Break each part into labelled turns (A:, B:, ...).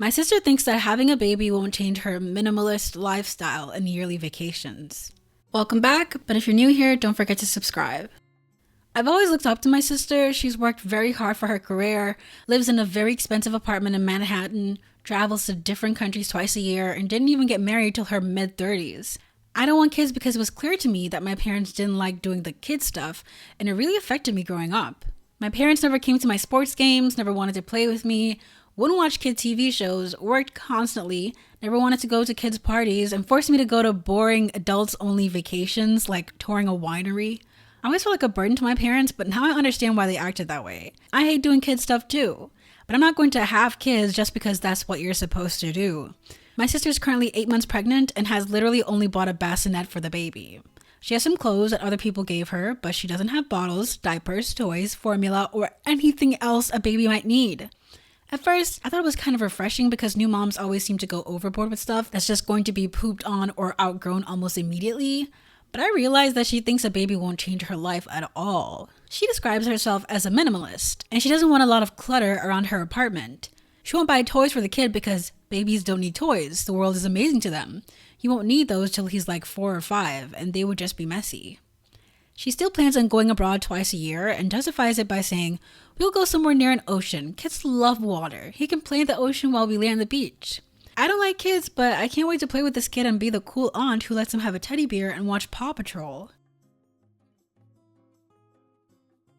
A: My sister thinks that having a baby won't change her minimalist lifestyle and yearly vacations. Welcome back, but if you're new here, don't forget to subscribe. I've always looked up to my sister. She's worked very hard for her career, lives in a very expensive apartment in Manhattan, travels to different countries twice a year, and didn't even get married till her mid-30s. I don't want kids because it was clear to me that my parents didn't like doing the kid stuff, and it really affected me growing up. My parents never came to my sports games, never wanted to play with me, wouldn't watch kid TV shows, worked constantly, never wanted to go to kids' parties, and forced me to go to boring adults-only vacations like touring a winery. I always felt like a burden to my parents, but now I understand why they acted that way. I hate doing kid stuff too, but I'm not going to have kids just because that's what you're supposed to do. My sister's currently 8 months pregnant and has literally only bought a bassinet for the baby. She has some clothes that other people gave her, but she doesn't have bottles, diapers, toys, formula, or anything else a baby might need. At first, I thought it was kind of refreshing because new moms always seem to go overboard with stuff that's just going to be pooped on or outgrown almost immediately. But I realized that she thinks a baby won't change her life at all. She describes herself as a minimalist, and she doesn't want a lot of clutter around her apartment. She won't buy toys for the kid because babies don't need toys. The world is amazing to them. You won't need those till he's like 4 or 5, and they would just be messy. She still plans on going abroad twice a year and justifies it by saying, "We'll go somewhere near an ocean. Kids love water. He can play in the ocean while we lay on the beach." I don't like kids, but I can't wait to play with this kid and be the cool aunt who lets him have a teddy bear and watch Paw Patrol.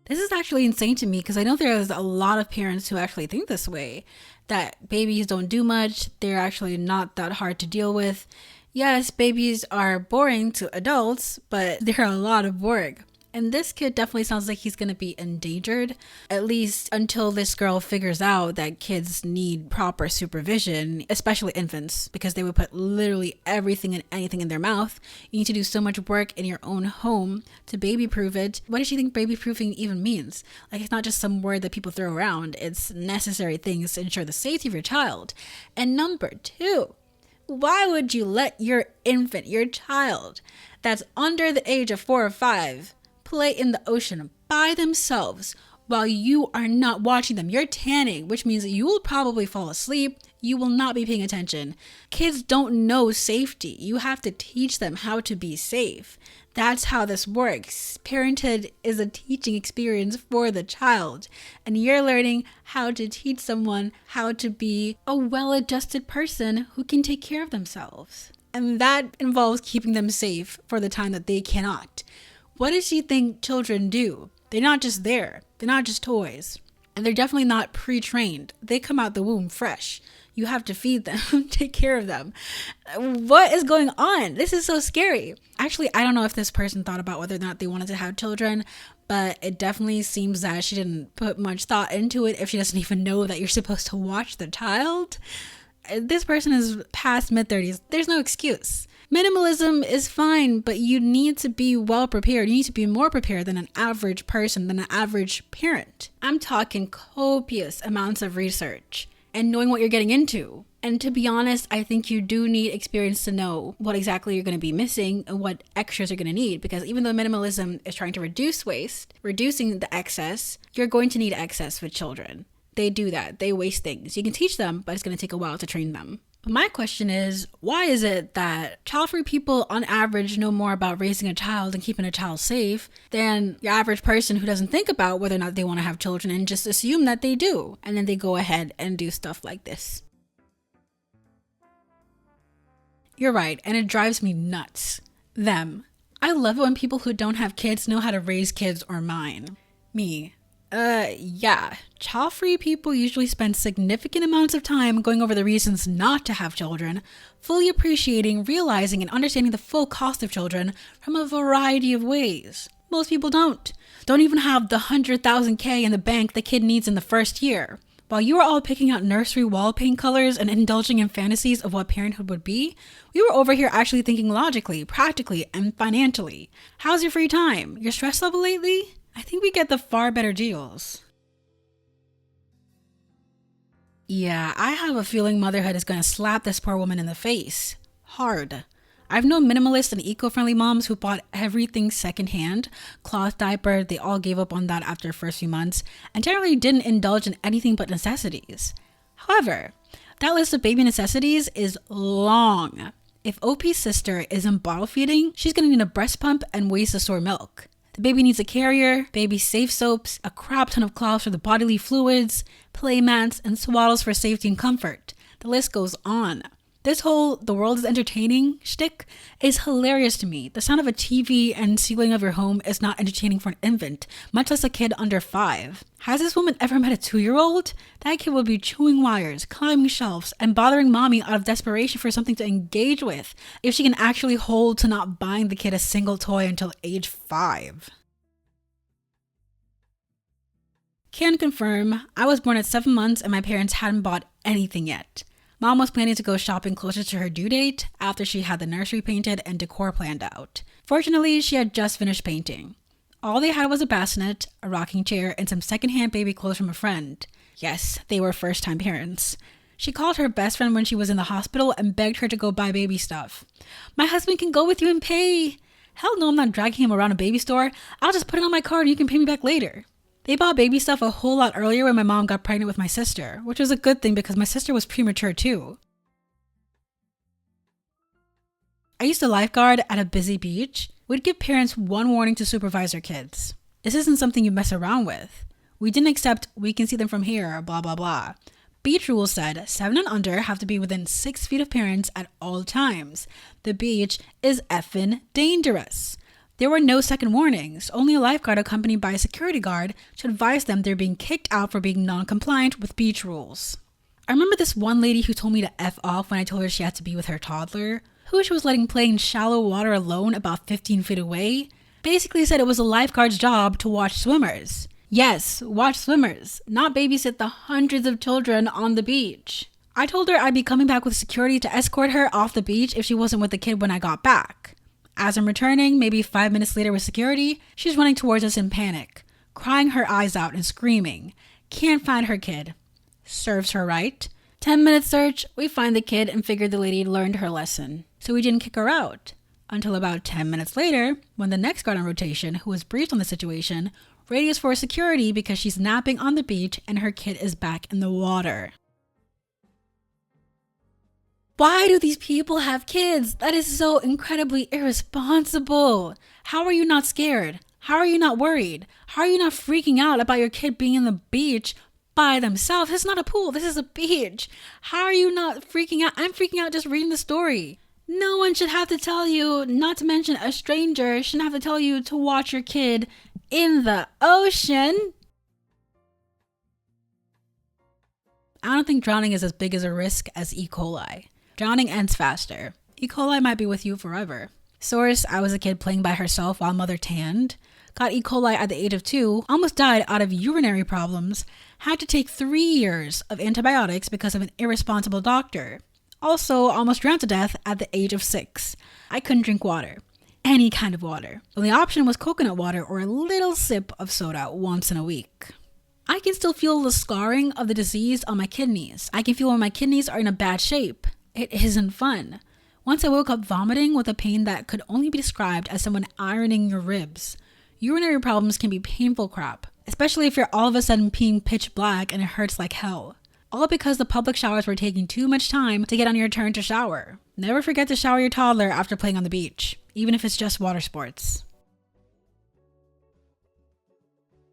A: This is actually insane to me because I know there's a lot of parents who actually think this way, that babies don't do much, they're actually not that hard to deal with. Yes, babies are boring to adults, but they're a lot of work. And this kid definitely sounds like he's going to be endangered, at least until this girl figures out that kids need proper supervision, especially infants, because they would put literally everything and anything in their mouth. You need to do so much work in your own home to baby-proof it. What does she think baby-proofing even means? Like, it's not just some word that people throw around. It's necessary things to ensure the safety of your child. And number 2, why would you let your infant, your child, that's under the age of 4 or 5, play in the ocean by themselves while you are not watching them? You're tanning, which means you will probably fall asleep. You will not be paying attention. Kids don't know safety. You have to teach them how to be safe. That's how this works. Parenthood is a teaching experience for the child, and you're learning how to teach someone how to be a well-adjusted person who can take care of themselves. And that involves keeping them safe for the time that they cannot. What does she think children do? They're not just there. They're not just toys. And they're definitely not pre-trained. They come out the womb fresh. You have to feed them, take care of them. What is going on? This is so scary. Actually, I don't know if this person thought about whether or not they wanted to have children, but it definitely seems that she didn't put much thought into it if she doesn't even know that you're supposed to watch the child. This person is past mid-30s. There's no excuse. Minimalism is fine, but you need to be well prepared. You need to be more prepared than an average person, than an average parent. I'm talking copious amounts of research and knowing what you're getting into. And to be honest, I think you do need experience to know what exactly you're going to be missing and what extras you're going to need. Because even though minimalism is trying to reduce waste, reducing the excess, you're going to need excess with children. They do that. They waste things. You can teach them, but it's going to take a while to train them. But my question is, why is it that child-free people on average know more about raising a child and keeping a child safe than your average person who doesn't think about whether or not they want to have children and just assume that they do? And then they go ahead and do stuff like this. You're right, and it drives me nuts. Them. I love it when people who don't have kids know how to raise kids or mine. Me. Yeah. Child-free people usually spend significant amounts of time going over the reasons not to have children, fully appreciating, realizing, and understanding the full cost of children from a variety of ways. Most people don't even have the 100,000 K in the bank the kid needs in the first year. While you were all picking out nursery wall paint colors and indulging in fantasies of what parenthood would be, we were over here actually thinking logically, practically, and financially. How's your free time? Your stress level lately? I think we get the far better deals. Yeah, I have a feeling motherhood is going to slap this poor woman in the face. Hard. I've known minimalist and eco-friendly moms who bought everything secondhand. Cloth, diaper, they all gave up on that after the first few months and generally didn't indulge in anything but necessities. However, That list of baby necessities is long. If OP's sister isn't bottle feeding, she's gonna need a breast pump and ways to store milk. The baby needs a carrier, baby safe soaps, a crap ton of cloths for the bodily fluids, play mats, and swaddles for safety and comfort. The list goes on. This whole "the world is entertaining" shtick is hilarious to me. The sound of a TV and ceiling of your home is not entertaining for an infant, much less a kid under 5. Has this woman ever met a 2-year-old? That kid would be chewing wires, climbing shelves, and bothering mommy out of desperation for something to engage with, if she can actually hold to not buying the kid a single toy until age 5. Can confirm, I was born at 7 months and my parents hadn't bought anything yet. Mom was planning to go shopping closer to her due date after she had the nursery painted and decor planned out. Fortunately, she had just finished painting. All they had was a bassinet, a rocking chair, and some secondhand baby clothes from a friend. Yes, they were first-time parents. She called her best friend when she was in the hospital and begged her to go buy baby stuff. "My husband can go with you and pay." "Hell no, I'm not dragging him around a baby store. I'll just put it on my card and you can pay me back later." They bought baby stuff a whole lot earlier when my mom got pregnant with my sister, which was a good thing because my sister was premature too. I used to lifeguard at a busy beach. We'd give parents one warning to supervise their kids. This isn't something you mess around with. We didn't accept "we can see them from here," blah blah blah. Beach rules said 7 and under have to be within 6 feet of parents at all times. The beach is effing dangerous. There were no second warnings. Only a lifeguard accompanied by a security guard should advise them they're being kicked out for being non-compliant with beach rules. I remember this one lady who told me to F off when I told her she had to be with her toddler, who she was letting play in shallow water alone about 15 feet away. Basically said it was a lifeguard's job to watch swimmers. Yes, watch swimmers, not babysit the hundreds of children on the beach. I told her I'd be coming back with security to escort her off the beach if she wasn't with the kid when I got back. As I'm returning, maybe 5 minutes later with security, she's running towards us in panic, crying her eyes out and screaming. Can't find her kid. Serves her right. 10-minute search, we find the kid and figured the lady learned her lesson. So we didn't kick her out. Until about 10 minutes later, when the next guard on rotation, who was briefed on the situation, radios for security because she's napping on the beach and her kid is back in the water. Why do these people have kids? That is so incredibly irresponsible. How are you not scared? How are you not worried? How are you not freaking out about your kid being in the beach by themselves? This is not a pool. This is a beach. How are you not freaking out? I'm freaking out just reading the story. No one should have to tell you, not to mention a stranger, shouldn't have to tell you to watch your kid in the ocean. I don't think drowning is as big as a risk as E. coli. Drowning ends faster. E. coli might be with you forever. Source: I was a kid playing by herself while mother tanned. Got E. coli at the age of 2, almost died out of urinary problems, had to take 3 years of antibiotics because of an irresponsible doctor. Also, almost drowned to death at the age of 6. I couldn't drink water. Any kind of water. The only option was coconut water or a little sip of soda once in a week. I can still feel the scarring of the disease on my kidneys. I can feel when my kidneys are in a bad shape. It isn't fun. Once I woke up vomiting with a pain that could only be described as someone ironing your ribs. Urinary problems can be painful crap, especially if you're all of a sudden peeing pitch black and it hurts like hell. All because the public showers were taking too much time to get on your turn to shower. Never forget to shower your toddler after playing on the beach, even if it's just water sports.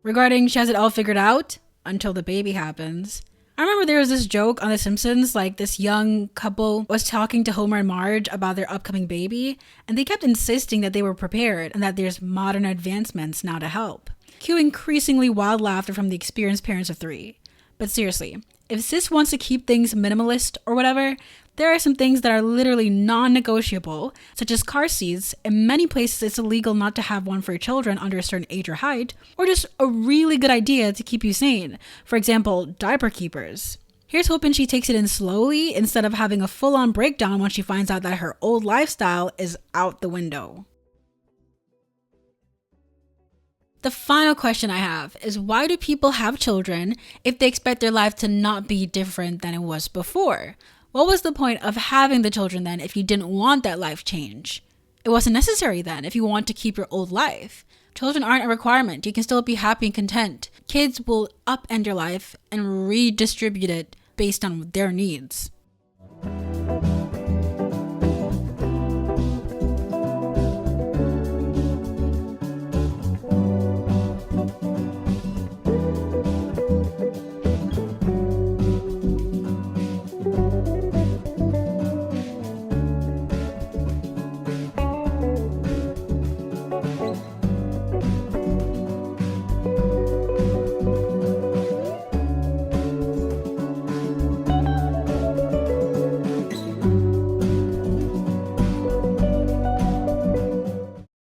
A: Regarding she has it all figured out until the baby happens. I remember there was this joke on The Simpsons, like this young couple was talking to Homer and Marge about their upcoming baby, and they kept insisting that they were prepared and that there's modern advancements now to help. Cue increasingly wild laughter from the experienced parents of 3. But seriously, if sis wants to keep things minimalist or whatever, there are some things that are literally non-negotiable, such as car seats. In many places, it's illegal not to have one for your children under a certain age or height, or just a really good idea to keep you sane. For example, diaper keepers. Here's hoping she takes it in slowly instead of having a full-on breakdown when she finds out that her old lifestyle is out the window. The final question I have is, why do people have children if they expect their life to not be different than it was before? What was the point of having the children then if you didn't want that life change? It wasn't necessary then if you want to keep your old life. Children aren't a requirement. You can still be happy and content. Kids will upend your life and redistribute it based on their needs.